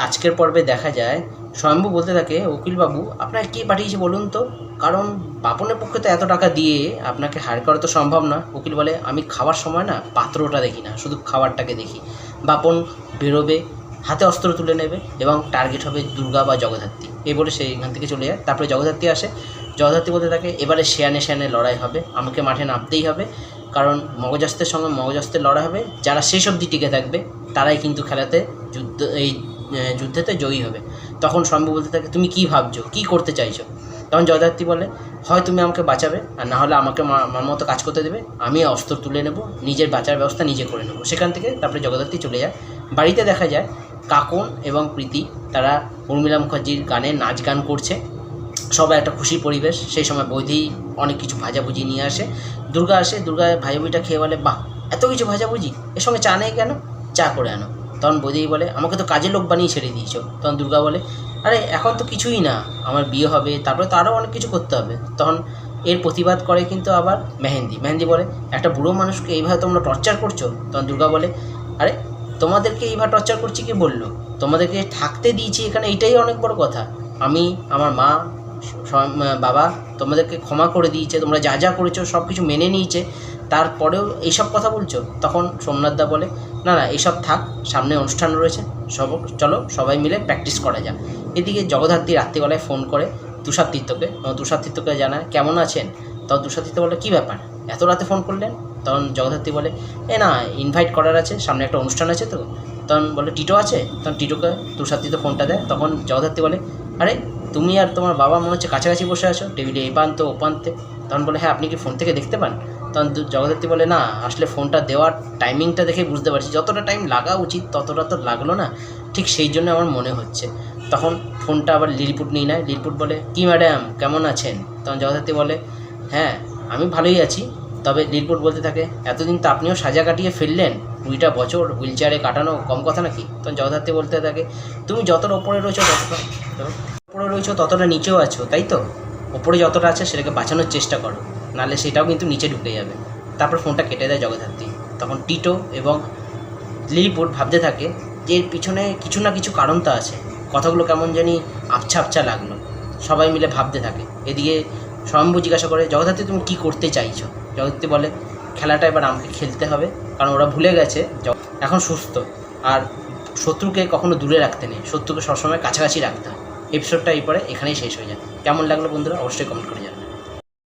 আজকের পর্বে দেখা যায় স্বয়ম্ভু বলতে থাকে, উকিলবাবু আপনার কে পাঠিয়েছে বলুন তো, কারণ বাপনের পক্ষে তো এত টাকা দিয়ে আপনাকে হায়ার করা তো সম্ভব না। উকিল বলে, আমি খাওয়ার সময় না পাত্রটা দেখি না, শুধু খাবারটাকে দেখি। বাপন বেরোবে, হাতে অস্ত্র তুলে নেবে এবং টার্গেট হবে দুর্গা বা জগদ্ধাত্রী। এই বলে সে এখান থেকে চলে যায়। তারপরে জগদ্ধাত্রী আসে। জগদ্ধাত্রী বলতে থাকে, এবারে শেয়ানে শেয়ানে লড়াই হবে, আমাকে মাঠে নামতেই হবে, কারণ মগজাস্তের সঙ্গে মগজাস্তের লড়াই হবে। যারা শেষ অবধি টিকে থাকবে তারাই কিন্তু খেলাতে যুদ্ধেতে জয়ী হবে। তখন শম্ভু বলতে থাকে, তুমি কী ভাবছো, কী করতে চাইছো? তখন জয়দ্ধাত্রী বলে, হয় তুমি আমাকে বাঁচাবে, আর না হলে আমাকে আমার মতো কাজ করতে দেবে, আমি অস্ত্র তুলে নেব, নিজের বাঁচার ব্যবস্থা নিজে করে নেব। সেখান থেকে তারপরে জগদ্ধাত্রী চলে যায়। বাড়িতে দেখা যায় কাকন এবং প্রীতি তারা উর্মিলা মুখার্জির গানে নাচ গান করছে। সবাই একটা খুশি পরিবেশ। সেই সময় বৌদি অনেক কিছু ভাজাভুজি নিয়ে আসে। দুর্গা আসে, দুর্গা ভাজাভুজিটা খেয়ে বলে, বাহ এত কিছু ভাজাভুজি, এর সঙ্গে চা নেই কেন, চা করে আনো। তখন বৌদি বলে, আমাকে তো কাজের লোক বানিয়ে ছেড়ে দিয়েছো। তখন দুর্গা বলে, আরে এখন তো কিছুই না, আমার বিয়ে হবে, তারপরে তো আরও অনেক কিছু করতে হবে। তখন এর প্রতিবাদ করে কিন্তু আবার মেহেন্দি বলে, একটা বুড়ো মানুষকে এইভাবে তোমরা টর্চার করছো? তখন দুর্গা বলে, আরে তোমাদেরকে এইভাবে টর্চার করছি কে বললো? তোমাদেরকে থাকতে দিয়েছি এখানে, এইটাই অনেক বড় কথা। আমি, আমার মা, বাবা তোমাদেরকে ক্ষমা করে দিয়েছে, তোমরা যা যা করেছো সব কিছু মেনে নিয়েছে, তারপরেও এইসব কথা বলছো? তখন সোমনাথদা বলে, না না এইসব থাক, সামনে অনুষ্ঠান রয়েছে, চলো সবাই মিলে প্র্যাকটিস করা যাক। এদিকে জগদ্ধাত্রী রাত্রিবেলায় ফোন করে তুষারতীর্থকে, তুষারতীর্থকে জানায়, কেমন আছেন? তখন তুষারতীর্থ বলে, কী ব্যাপার এত রাতে ফোন করলেন? তখন জগদ্ধাত্রী বলে, এ না ইনভাইট করার আছে, সামনে একটা অনুষ্ঠান আছে তো। তখন বলে, টিটো আছে? তখন টিটোকে তুষারতীর্থ ফোনটা দেয়। তখন জগদ্ধাত্রী বলে, আরে তুমি আর তোমার বাবা মনে হচ্ছে কাছাকাছি বসে আছো, টেবিলে এই প্রান্ত ও প্রান্তে। তখন বলে, হ্যাঁ আপনি কি ফোন থেকে দেখতে পান? তখন জগদ্ধাত্রী বলে, না আসলে ফোনটা দেওয়ার টাইমিংটা দেখে বুঝতে পারছি, যতটা টাইম লাগা উচিত ততটা তো লাগলো না, ঠিক সেই জন্য আমার মনে হচ্ছে। তখন ফোনটা আবার লিলিপুট নিয়ে নেয়। লিলিপুট বলে, কি ম্যাডাম কেমন আছেন? তখন জগদ্ধাত্রী বলে, হ্যাঁ আমি ভালোই আছি। তবে লিলিপুট বলতে থাকে, এতদিন তো আপনিও সাজা কাটিয়ে ফেললেন, 20টা বছর হুইল চেয়ারে কাটানো কম কথা নাকি? তখন জগদ্ধাত্রী বলতে থাকে, তুমি যতটা ওপরে রয়েছো ততটা নিচেও আছো, তাই তো? ওপরে যতটা আছে সেটাকে বাঁচানোর চেষ্টা করো, নাহলে সেটাও কিন্তু নিচে ঢুকে যাবে। তারপর ফোনটা কেটে দেয় জগদ্ধাত্রী। তখন টিটো এবং লিলিপুট ভাবতে থাকে যে এর পিছনে কিছু না কিছু কারণ তো আছে। কথাগুলো কেমন জানি আবছা আবছা লাগলো। সবাই মিলে ভাবতে থাকে। এদিকে স্বয়ম্ভু জিজ্ঞাসা করে, জগদ্ধাত্রী তুমি কী করতে চাইছো? জগদ্ধাত্রী বলে, খেলাটা এবার আমাকে খেলতে হবে, কারণ ওরা ভুলে গেছে এখন সুস্থ, আর শত্রুকে কখনো দূরে রাখতে নেই, শত্রুকে সবসময় কাছাকাছি রাখতে হয়। এপিসোডটা এরপরে এখানেই শেষ হয়ে যায়। কেমন লাগলো বন্ধুরা অবশ্যই কমেন্ট করে জানাবেন।